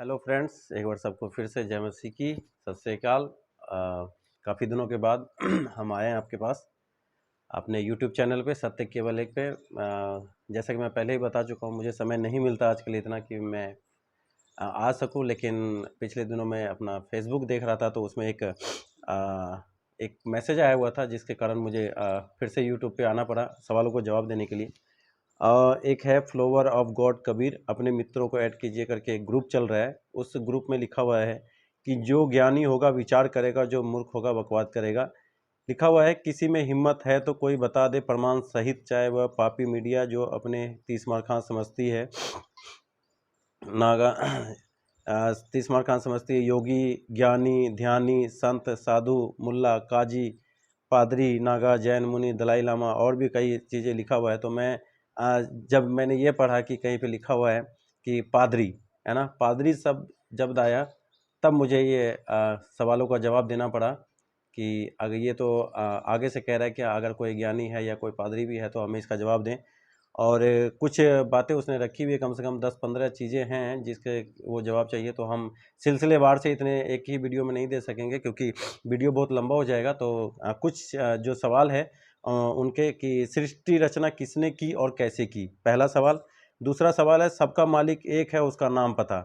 Hello friends, एक बार सबको फिर से जय मसीह की सत श्री अकाल। काफ़ी दिनों के बाद हम आए हैं आपके पास अपने यूट्यूब चैनल पे सत्य केवल एक पे। जैसा कि मैं पहले ही बता चुका हूँ, मुझे समय नहीं मिलता आजकल इतना कि मैं आ सकूँ, लेकिन पिछले दिनों में अपना फेसबुक देख रहा था तो उसमें एक मैसेज आया हुआ था जिसके कारण मुझे फिर से यूट्यूब पे आना पड़ा सवालों को जवाब देने के लिए। एक है फ्लोवर ऑफ गॉड कबीर, अपने मित्रों को ऐड कीजिए करके एक ग्रुप चल रहा है। उस ग्रुप में लिखा हुआ है कि जो ज्ञानी होगा विचार करेगा, जो मूर्ख होगा बकवाद करेगा। लिखा हुआ है किसी में हिम्मत है तो कोई बता दे प्रमाण सहित, चाहे वह पापी मीडिया जो अपने 30 मार खां समझती है नागा 30 मार खां समझती है, योगी ज्ञानी ध्यानी संत साधु मुल्ला काजी पादरी नागा जैन मुनि दलाई लामा और भी कई चीज़ें लिखा हुआ है। तो मैं जब मैंने ये पढ़ा कि कहीं पे लिखा हुआ है कि पादरी है ना, पादरी सब जब आया तब मुझे ये सवालों का जवाब देना पड़ा कि अगर ये तो आगे से कह रहा है कि अगर कोई ज्ञानी है या कोई पादरी भी है तो हमें इसका जवाब दें। और कुछ बातें उसने रखी हुई है, कम से कम 10-15 चीज़ें हैं जिसके वो जवाब चाहिए। तो हम सिलसिलेवार से इतने एक ही वीडियो में नहीं दे सकेंगे क्योंकि वीडियो बहुत लंबा हो जाएगा। तो कुछ जो सवाल है उनके कि सृष्टि रचना किसने की और कैसे की, पहला सवाल। दूसरा सवाल है सबका मालिक एक है, उसका नाम पता।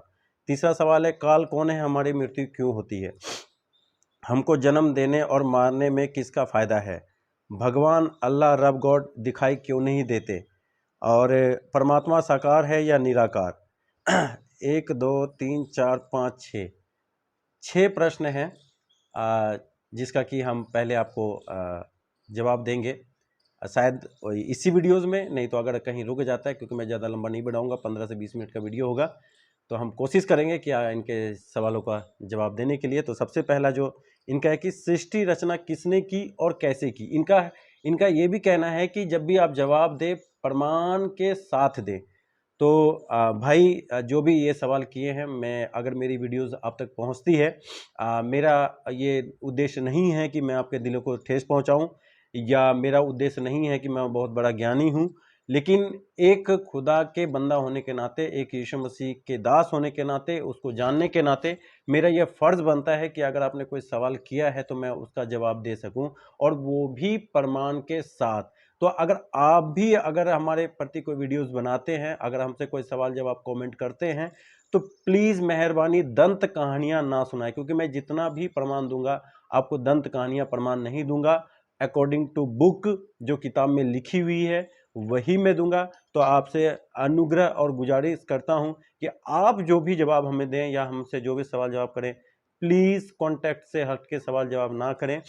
तीसरा सवाल है काल कौन है, हमारी मृत्यु क्यों होती है, हमको जन्म देने और मारने में किसका फ़ायदा है, भगवान अल्लाह रब गॉड दिखाई क्यों नहीं देते, और परमात्मा साकार है या निराकार। 1 2 3 4 5 6 प्रश्न हैं जिसका कि हम पहले आपको जवाब देंगे शायद इसी वीडियोस में, नहीं तो अगर कहीं रुक जाता है क्योंकि मैं ज़्यादा लंबा नहीं बढ़ाऊंगा, 15 से 20 मिनट का वीडियो होगा। तो हम कोशिश करेंगे कि इनके सवालों का जवाब देने के लिए। तो सबसे पहला जो इनका है कि सृष्टि रचना किसने की और कैसे की। इनका ये भी कहना है कि जब भी आप जवाब दे प्रमाण के साथ दे। तो भाई जो भी ये सवाल किए हैं, मैं अगर मेरी वीडियोस आप तक पहुंचती है, मेरा ये उद्देश्य नहीं है कि मैं आपके दिलों को ठेस पहुंचाऊं, या मेरा उद्देश्य नहीं है कि मैं बहुत बड़ा ज्ञानी हूं, लेकिन एक खुदा के बंदा होने के नाते, एक यीशु मसीह के दास होने के नाते, उसको जानने के नाते मेरा यह फ़र्ज़ बनता है कि अगर आपने कोई सवाल किया है तो मैं उसका जवाब दे सकूं, और वो भी प्रमाण के साथ। तो अगर हमारे प्रति कोई वीडियोस बनाते हैं, अगर हमसे कोई सवाल जवाब कमेंट करते हैं, तो प्लीज़ मेहरबानी दंत कहानियां ना सुनाएं, क्योंकि मैं जितना भी प्रमाण दूंगा आपको दंत कहानियां प्रमाण नहीं दूंगा। अकॉर्डिंग टू बुक जो किताब में लिखी हुई है वही मैं दूंगा। तो आपसे अनुग्रह और गुजारिश करता हूं कि आप जो भी जवाब हमें दें या हमसे जो भी सवाल जवाब करें, प्लीज़ कॉन्टैक्ट से हट के सवाल जवाब ना करें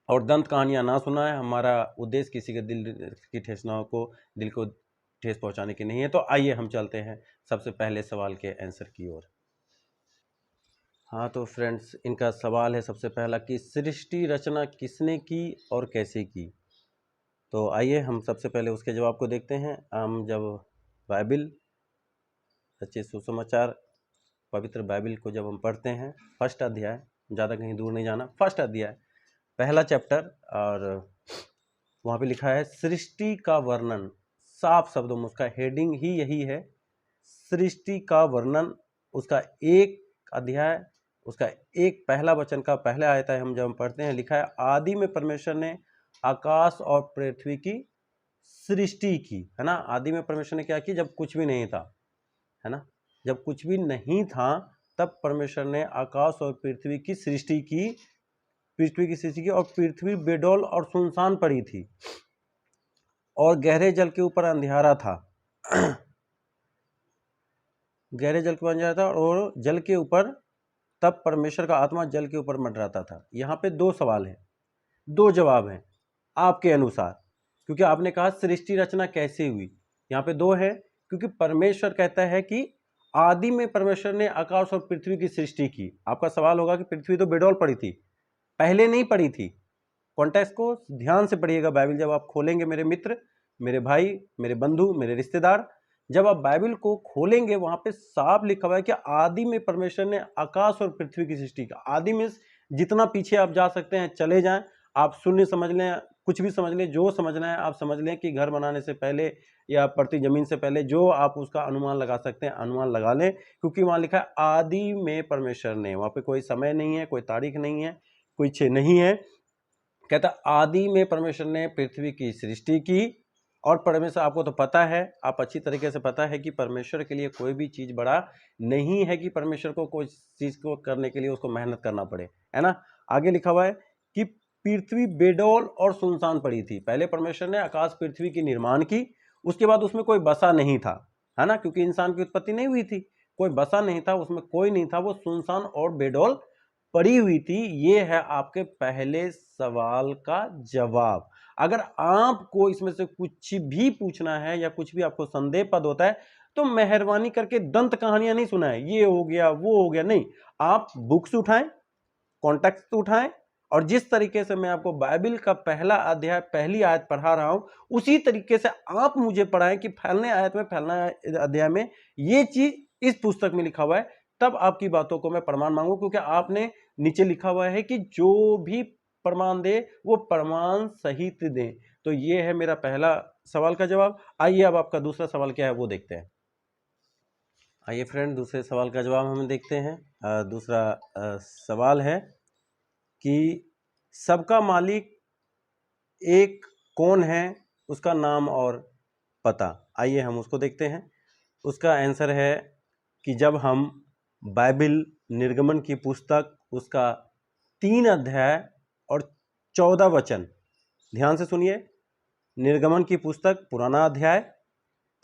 और दंत कहानियां ना सुनाएं। हमारा उद्देश्य किसी के दिल की ठेसनाओं को, दिल को ठेस पहुंचाने की नहीं है। तो आइए हम चलते हैं सबसे पहले सवाल के आंसर की ओर। हाँ तो फ्रेंड्स, इनका सवाल है सबसे पहला कि सृष्टि रचना किसने की और कैसे की। तो आइए हम सबसे पहले उसके जवाब को देखते हैं। हम जब बाइबिल, सच्चे सुसमाचार, पवित्र बाइबिल को जब हम पढ़ते हैं, फर्स्ट अध्याय, ज़्यादा कहीं दूर नहीं जाना, फर्स्ट अध्याय पहला चैप्टर, और वहाँ पे लिखा है सृष्टि का वर्णन। साफ शब्दों में उसका हेडिंग ही यही है, सृष्टि का वर्णन। उसका एक अध्याय, उसका एक पहला वचन का पहला आयत है, हम जब हम पढ़ते हैं, लिखा है आदि में परमेश्वर ने आकाश और पृथ्वी की सृष्टि की, है ना। आदि में परमेश्वर ने क्या की, जब कुछ भी नहीं था, है ना, जब कुछ भी नहीं था तब परमेश्वर ने आकाश और पृथ्वी की सृष्टि की, और पृथ्वी बेडौल और सुनसान पड़ी थी और गहरे जल के ऊपर अंधियारा था। गहरे जल के ऊपर अंधियारा था और जल के ऊपर, तब परमेश्वर का आत्मा जल के ऊपर मंडराता था। यहाँ पे दो सवाल हैं, दो जवाब हैं आपके अनुसार, क्योंकि आपने कहा सृष्टि रचना कैसे हुई। यहाँ पे दो है, क्योंकि परमेश्वर कहता है कि आदि में परमेश्वर ने आकाश और पृथ्वी की सृष्टि की। आपका सवाल होगा कि पृथ्वी तो बेडौल पड़ी थी, पहले नहीं पड़ी थी। कॉन्टेक्स्ट को ध्यान से पढ़िएगा, बाइबल जब आप खोलेंगे, मेरे मित्र, मेरे भाई, मेरे बंधु, मेरे रिश्तेदार, जब आप बाइबल को खोलेंगे वहां पे साफ लिखा हुआ है कि आदि में परमेश्वर ने आकाश और पृथ्वी की सृष्टि का। आदि में जितना पीछे आप जा सकते हैं चले जाएं, आप शून्य समझ लें, कुछ भी समझ लें, जो समझना है आप समझ लें कि घर बनाने से पहले या प्रति जमीन से पहले, जो आप उसका अनुमान लगा सकते हैं अनुमान लगा लें, क्योंकि वहाँ लिखा है आदि में परमेश्वर ने, वहाँ पे कोई समय नहीं है, कोई तारीख नहीं है, कोई छः नहीं है। कहता आदि में परमेश्वर ने पृथ्वी की सृष्टि की, और परमेश्वर, आपको तो पता है, आप अच्छी तरीके से पता है कि परमेश्वर के लिए कोई भी चीज़ बड़ा नहीं है कि परमेश्वर को कोई चीज़ को करने के लिए उसको मेहनत करना पड़े, है ना। आगे लिखा हुआ है कि पृथ्वी बेडौल और सुनसान पड़ी थी। पहले परमेश्वर ने आकाश पृथ्वी की निर्माण की, उसके बाद उसमें कोई बसा नहीं था, है ना, क्योंकि इंसान की उत्पत्ति नहीं हुई थी, कोई बसा नहीं था, उसमें कोई नहीं था, वो सुनसान और बेडौल पड़ी हुई थी। ये है आपके पहले सवाल का जवाब। अगर आपको इसमें से कुछ भी पूछना है या कुछ भी आपको संदेह पद होता है तो मेहरबानी करके दंत कहानियां नहीं सुनाएं, ये हो गया वो हो गया, नहीं, आप बुक्स उठाएं, कॉन्टेक्स्ट उठाएं, और जिस तरीके से मैं आपको बाइबल का पहला अध्याय पहली आयत पढ़ा रहा हूं उसी तरीके से आप मुझे पढ़ाएं कि फलने आयत में फलना अध्याय में ये चीज इस पुस्तक में लिखा हुआ है, तब आपकी बातों को मैं प्रमाण मांगू, क्योंकि आपने नीचे लिखा हुआ है कि जो भी प्रमाण दे वो प्रमाण सहित दे। तो ये है मेरा पहला सवाल का जवाब। आइए अब आपका दूसरा सवाल क्या है वो देखते हैं। आइए फ्रेंड, दूसरे सवाल का जवाब हम देखते हैं। दूसरा सवाल है कि सबका मालिक एक कौन है, उसका नाम और पता। आइए हम उसको देखते हैं। उसका आंसर है कि जब हम बाइबल निर्गमन की पुस्तक उसका 3 अध्याय और 14 वचन, ध्यान से सुनिए, निर्गमन की पुस्तक पुराना अध्याय,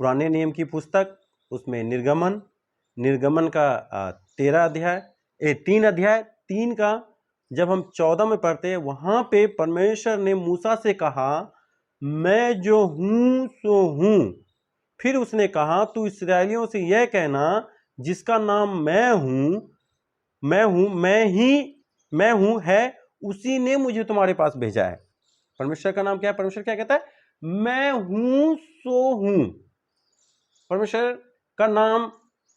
पुराने नियम की पुस्तक उसमें निर्गमन का 13 अध्याय 3 अध्याय 3 का जब हम 14 में पढ़ते हैं, वहां पे परमेश्वर ने मूसा से कहा मैं जो हूं सो हूं। फिर उसने कहा तू इस्राएलियों से यह कहना जिसका नाम मैं हूं है, उसी ने मुझे तुम्हारे पास भेजा है। परमेश्वर का नाम क्या है? परमेश्वर क्या कहता है? मैं हूं सो हूं। परमेश्वर का नाम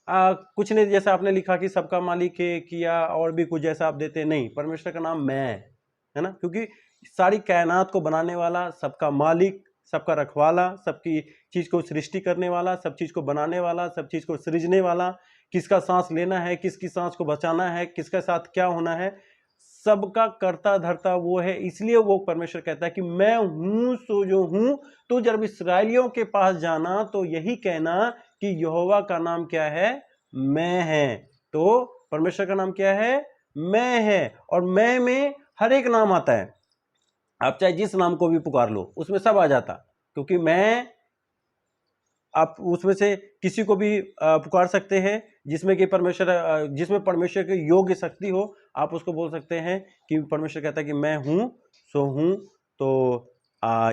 कुछ नहीं जैसा आपने लिखा कि सबका मालिक है किया और भी कुछ जैसा आप देते, नहीं, परमेश्वर का नाम मैं है ना, क्योंकि सारी कायनात को बनाने वाला, सबका मालिक, सबका रखवाला, सबकी चीज को सृष्टि करने वाला, सब चीज को बनाने वाला, सब चीज को सृजने वाला, किसका सांस लेना है, किसकी सांस को बचाना है, किसके साथ क्या होना है, सबका करता धरता वो है। इसलिए वो परमेश्वर कहता है कि मैं हूं सो जो हूं। तो जब इसराइलियों के पास जाना तो यही कहना कि यहोवा का नाम क्या है? मैं है। तो परमेश्वर का नाम क्या है? मैं है। और मैं में हर एक नाम आता है, आप चाहे जिस नाम को भी पुकार लो उसमें सब आ जाता, क्योंकि मैं, आप उसमें से किसी को भी पुकार सकते हैं जिसमें कि जिसमें परमेश्वर की योग्य शक्ति हो, आप उसको बोल सकते हैं कि परमेश्वर कहता है कि मैं हूं सो हूं। तो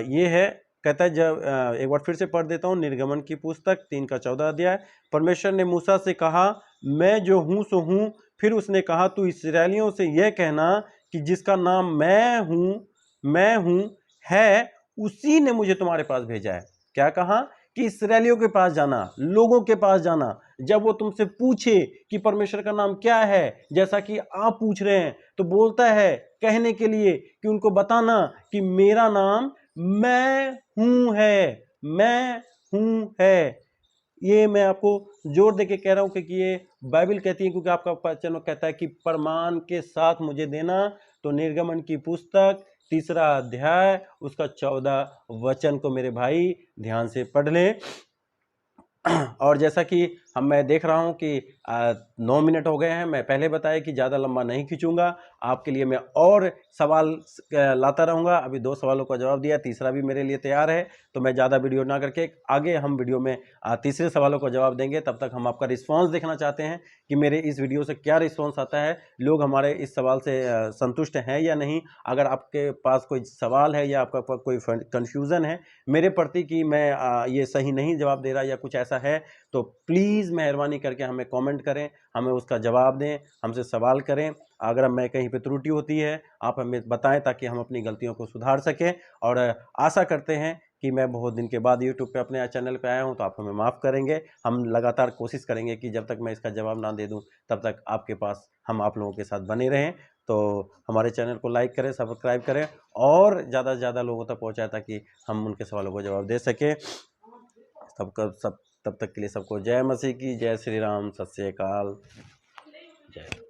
ये है, कहता है जब एक बार फिर से पढ़ देता हूं, निर्गमन की पुस्तक 3 का 14 अध्याय। परमेश्वर ने मूसा से कहा मैं जो हूं सो हूं। फिर उसने कहा तू इस्राएलियों से यह कहना कि जिसका नाम मैं हूं है, उसी ने मुझे तुम्हारे पास भेजा है। क्या कहा? कि इस्राएलियों के पास जाना, लोगों के पास जाना, जब वो तुमसे पूछे कि परमेश्वर का नाम क्या है, जैसा कि आप पूछ रहे हैं, तो बोलता है कहने के लिए कि उनको बताना कि मेरा नाम मैं हूं है, मैं हूं है। ये मैं आपको जोर देके कह रहा हूं कि ये बाइबल कहती है, क्योंकि आपका वचन कहता है कि प्रमाण के साथ मुझे देना। तो निर्गमन की पुस्तक 3 अध्याय उसका 14 वचन को मेरे भाई ध्यान से पढ़ लें। और जैसा कि मैं देख रहा हूं कि 9 मिनट हो गए हैं, मैं पहले बताया कि ज़्यादा लंबा नहीं खींचूंगा, आपके लिए मैं और सवाल लाता रहूंगा। अभी 2 सवालों का जवाब दिया, तीसरा भी मेरे लिए तैयार है, तो मैं ज़्यादा वीडियो ना करके आगे हम वीडियो में तीसरे सवालों का जवाब देंगे। तब तक हम आपका रिस्पॉन्स देखना चाहते हैं कि मेरे इस वीडियो से क्या रिस्पॉन्स आता है, लोग हमारे इस सवाल से संतुष्ट हैं या नहीं। अगर आपके पास कोई सवाल है या आपका कोई कन्फ्यूज़न है मेरे प्रति कि मैं ये सही नहीं जवाब दे रहा या कुछ ऐसा है, तो प्लीज़ मेहरबानी करके हमें कमेंट करें, हमें उसका जवाब दें, हमसे सवाल करें। अगर मैं कहीं पे त्रुटि होती है आप हमें बताएं ताकि हम अपनी गलतियों को सुधार सकें। और आशा करते हैं कि मैं बहुत दिन के बाद यूट्यूब पे अपने चैनल पे आया हूं, तो आप हमें माफ़ करेंगे। हम लगातार कोशिश करेंगे कि जब तक मैं इसका जवाब ना दे दूं तब तक आपके पास हम आप लोगों के साथ बने रहें। तो हमारे चैनल को लाइक करें, सब्सक्राइब करें और ज़्यादा से ज़्यादा लोगों तक पहुँचाएं ताकि हम उनके सवालों को जवाब दे सकें। तब तक के लिए सबको जय मसीह की, जय श्री राम, सत श्री अकाल, जय।